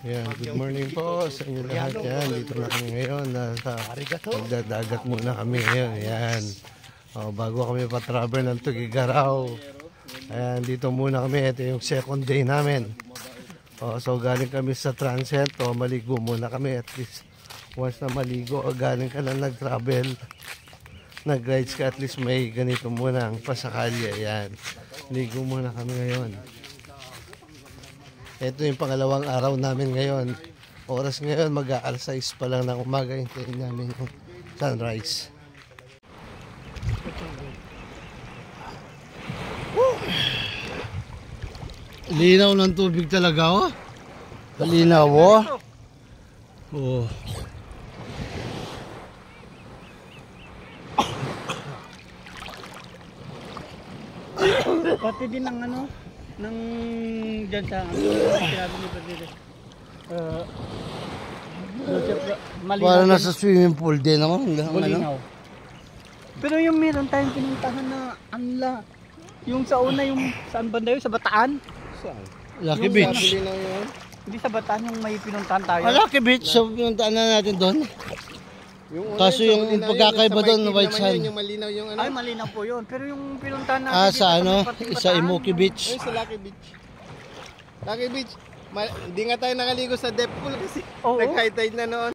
Yan, good morning po sa inyo lahat. Yan, dito na kami ngayon. Nagdadagat muna kami ngayon. Yan. Bago kami pa-travel ng Tugigaraw. Ayan, dito muna kami. Ito yung second day namin. So galing kami sa Transient. Maligo muna kami. At least once na maligo, galing ka na nag-travel, nag-rides ka, at least may ganito muna ang pasakalya. Ayan. Ligo muna kami ngayon. Ito yung pangalawang araw namin ngayon. Oras ngayon, mag-aalas 6 pa lang ng umaga. Hintayin namin yung sunrise. Linaw ng tubig talaga, oh. Linaw, oh. Oh. Pati din ng ano, ng dyan sa sinabi nito dito. Malinaw. Para nasa swimming pool din ako. Malinaw. Pero yung meron tayong pinuntahan na anla. Yung sa una, yung saan banda yun? Sa Bataan? Saan? Lucky Beach. Hindi sa Bataan yung may pinuntahan tayo. Lucky Beach. So pinuntahan na natin doon. Kaso yung pagkakaiba doon, white sand. Yung malinaw yung ano. Ay, malinaw po yun. Pero yung pinuntahan natin sa ano? Sa Imoki Beach. Ay, sa Lucky Beach. Lucky Beach. Hindi nga tayo nakaligo sa depth pool kasi nag-high tide na noon.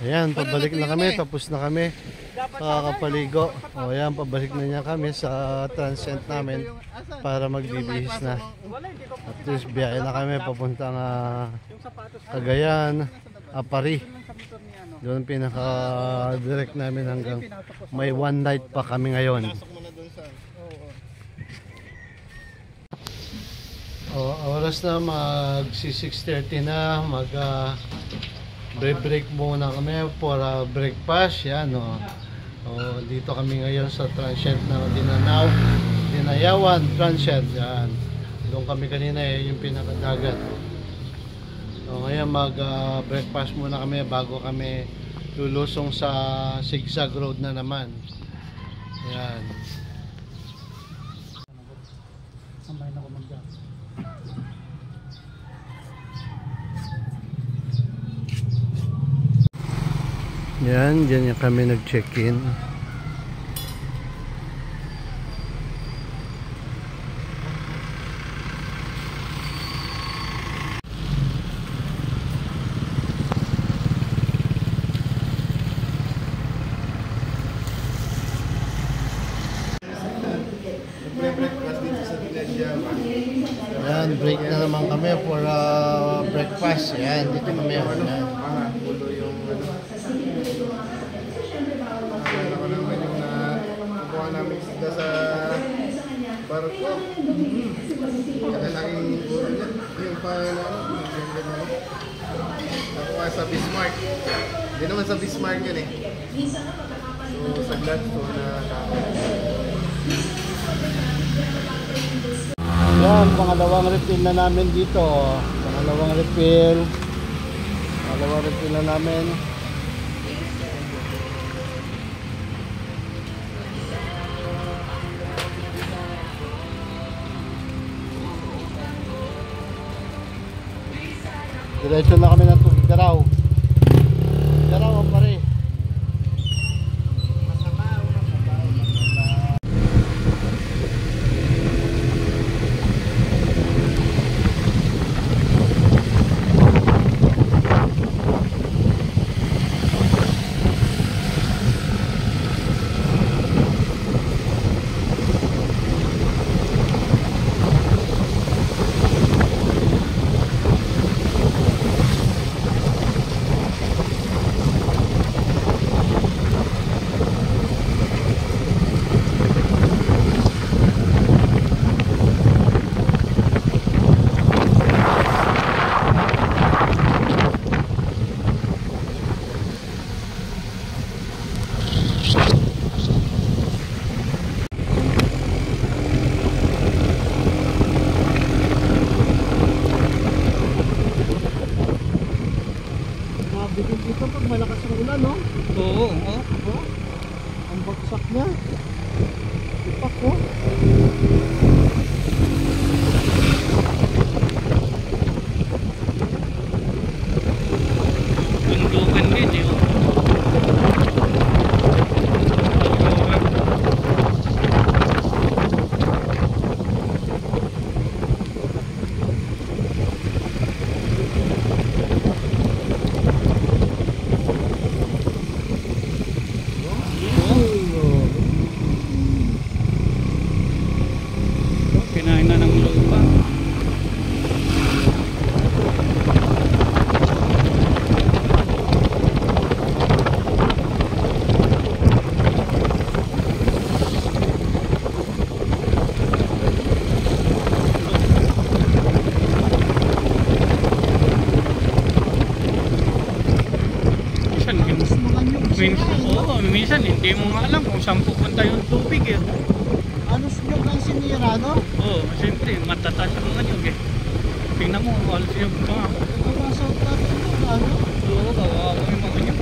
Ayan, pabalik na kami. Tapos na kami. Kakapaligo. Ayan, pabalik na niya kami sa Transient namin para magbibihis na. At least biyahe na kami papuntang Cagayan, Apari. Doon pinaka-direct namin hanggang may one night pa kami ngayon. Oras na mag-6:30 na, break muna kami for breakfast. Yan, dito kami ngayon sa Transient na Dinayawan Transient. Yan. Doon kami kanina, yung pinakadagat. So ngayon mag-breakfast muna kami bago kami lulusong sa Zigzag Road na naman. Yan. Yan, dyan yung kami nag-check-in. Yan, break na naman kami for breakfast. Yan, dito kami yan. Ulo yung ako naman yung nakuha namin sila sa barko. Kakalaking ulo niya. Yung nakuha sa Bismarck. Hindi naman sa Bismarck yun eh. So sa Gladstone na Yan, pangalawang refill na namin dito. Pangalawang refill na namin. Diretso na kami ng Tugigaraw. Tugigaraw ang pare. Dito pag malakas ang ulan, no? Oo. Ang bagsak niya. Ipak ko. Minsan hindi mo nga alam kung saan pupunta yung tubig eh. Ano yung ang sinira, no? Oo, siyempre matataas ang anyog eh. Tingnan mo, alas yung mga. Pumasok natin yung ano? Oo, kawawa ko yung mga anyog.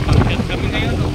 Pagkat kami ngayon, no?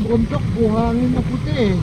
Bundok, buhangin na puti.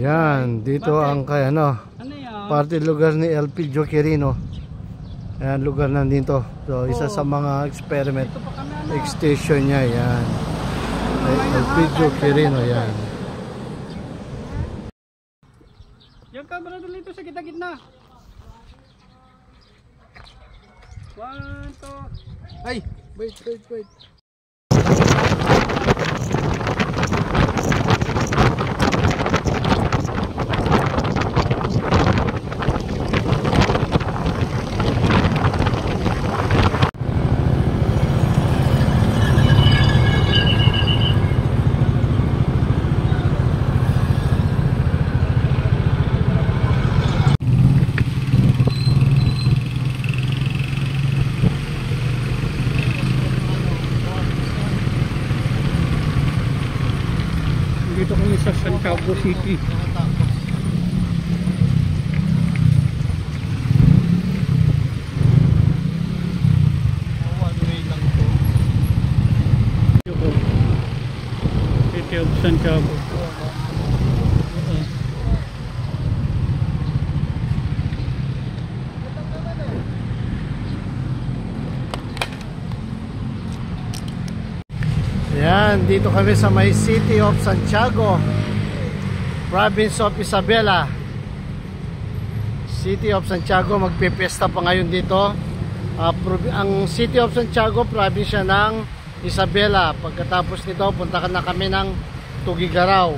Yan, dito ang kay ano, Ano yan? party lugar ni Elpidio Quirino. Ayan, lugar nandito. So, isa sa mga experiment Dito pa kami ano. station niya, yan. Elpidio Quirino, yan. Yung camera doon dito sa gitna-gitna. 1, 2. Ay, wait. Dito kami sa Santiago City. City of Santiago. Yan, dito kami sa may City of Santiago, Province of Isabela. City of Santiago, magpipiesta pa ngayon dito. Ang City of Santiago, probinsya ng Isabela. Pagkatapos nito, punta na kami ng Tugigaraw.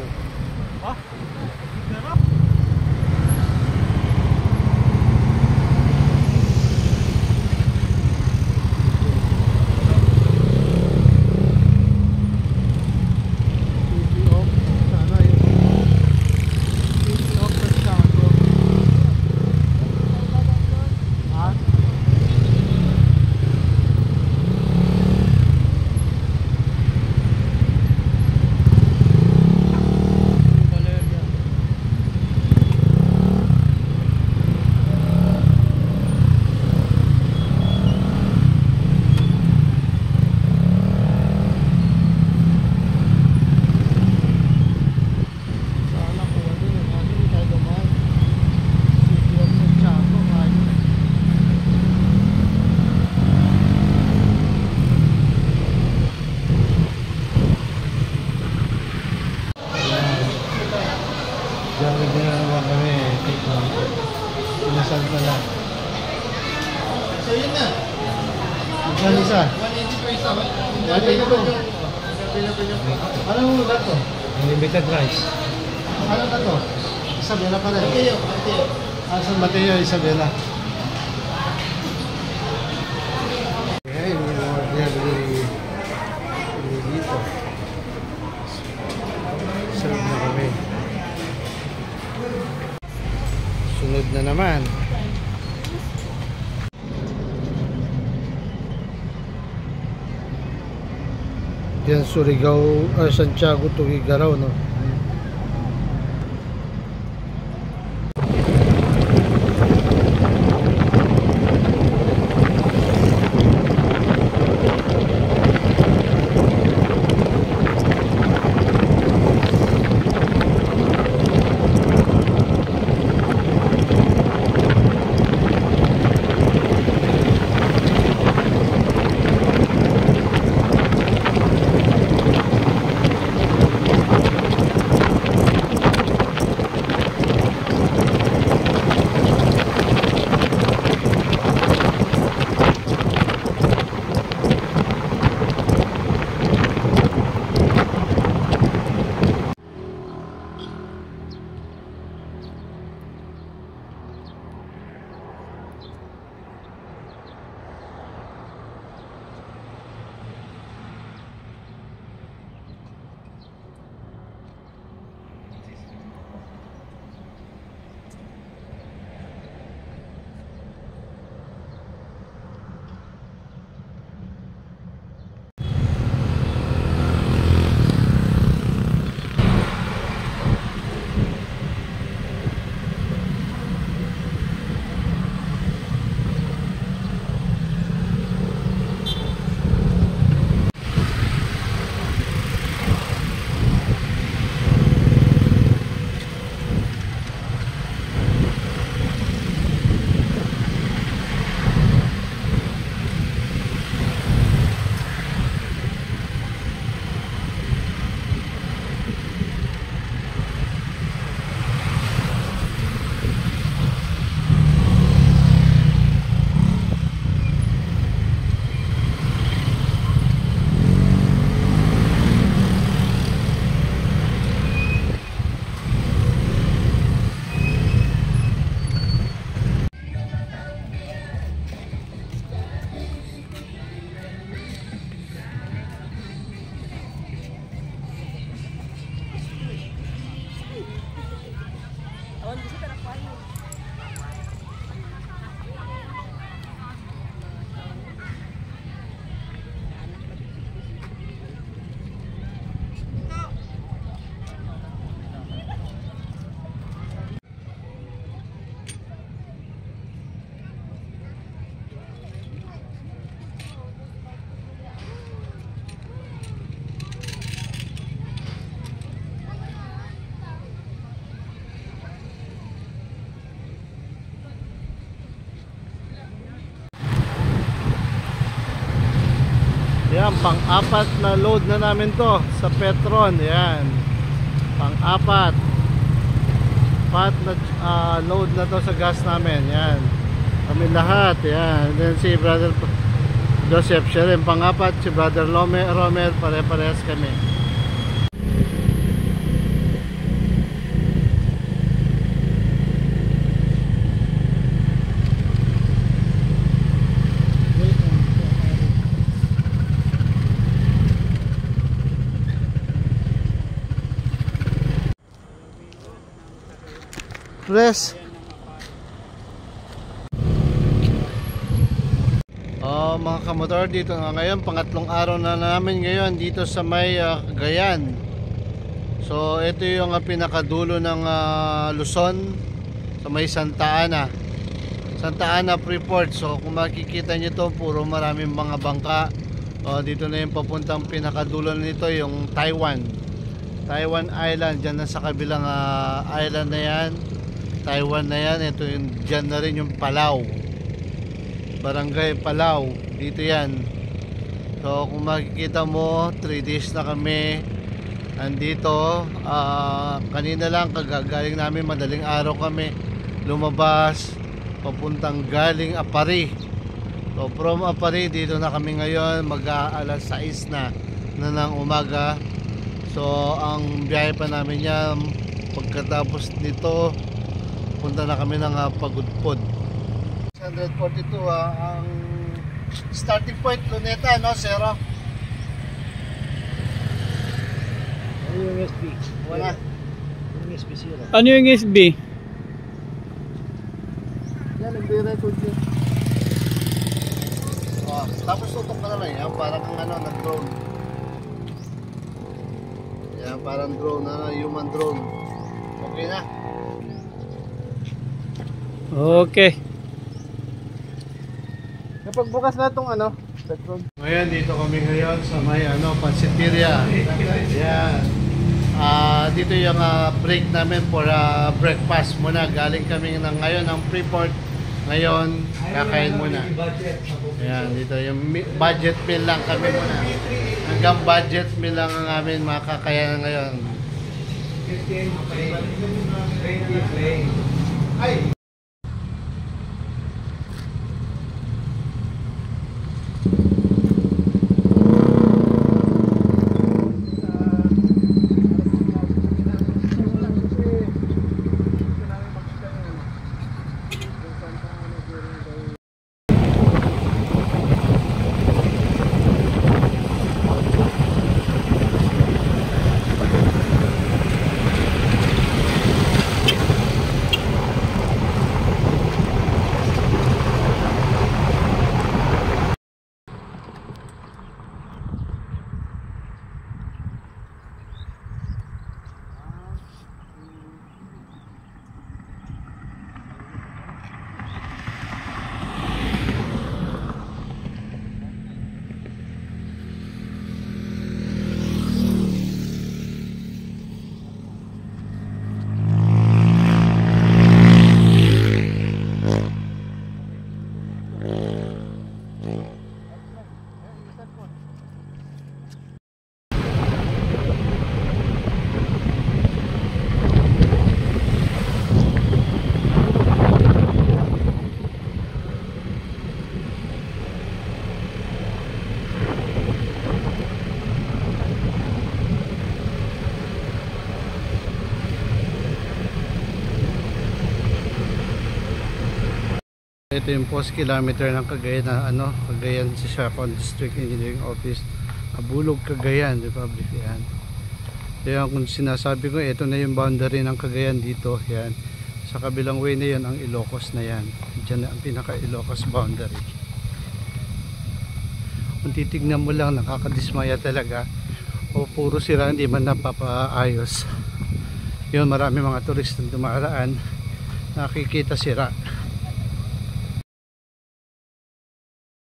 Diyan ginagawa kami, take lang. Inasal pala. So yun na. Magkano isa? 180 per isa. 182. Anong lugar to? Unlimited rice. Ano na to? Isabela pa rin. Mateo. San Mateo, Isabela. Okay, may order dito. Serve na kami. Sunod na naman. Yan Surigao, Santiago, Tugigaraw, no? pang-apat na load na namin to sa Petron. Yan, pang-apat na load na to sa gas namin. Yan, kami lahat. Yan, then si Brother Joseph siya rin pang-apat, si Brother Romer, pare-parehas kami. Press. Mga kamotor, dito nga ngayon, pangatlong araw na namin ngayon dito sa may Cagayan. So ito yung pinakadulo ng Luzon, sa may Santa Ana Freeport. So kung makikita nyo to, puro maraming mga bangka. Dito na yung papuntang pinakadulo nito, yung Taiwan Island. Dyan na sa kabilang island na yan, Taiwan na yan. Ito yung, dyan na rin yung Palau, Barangay Palau, dito yan. So kung makikita mo, 3 days na kami andito. Kanina lang kagagaling namin, madaling araw kami lumabas papuntang galing Apari. So from Apari, dito na kami ngayon, mag-aalas 6 na ng umaga. So ang biyahe pa namin yan, pagkatapos nito punta na kami ng Pagudpod. 142 ang starting point, Luneta, no, Zero? Ano yung SB? Wala. Yung SB 0. Ano yung SB? Yan, nagbe-record yun. Tapos tutok ka na lang yan, parang nag-drone. Yan, parang drone, human drone. Okay na? Okay. Kapag bukas na itong Ngayon, dito kami ngayon sa may Pansiteria. Yan. Dito yung break namin for breakfast muna. Galing kami ngayon ng Freeport. Ngayon, kakain muna. Yan, dito yung budget meal lang kami muna. Hanggang budget meal lang ang amin makakayanan ngayon. Ay! Ito yung post kilometer ng Cagayan na Cagayan Sisakan District Engineering Office, Abulog, Cagayan Republic. Yan. Kaya kung sinasabi ko, ito na yung boundary ng Cagayan dito. Yan. Sa kabilang way na yan ang Ilocos na yan. Diyan na ang pinaka Ilocos boundary. Kung titignan mo lang, nakakadismaya talaga. O puro sira, hindi man napapaayos. Yun, marami mga turistang dumaraan, nakikita sira.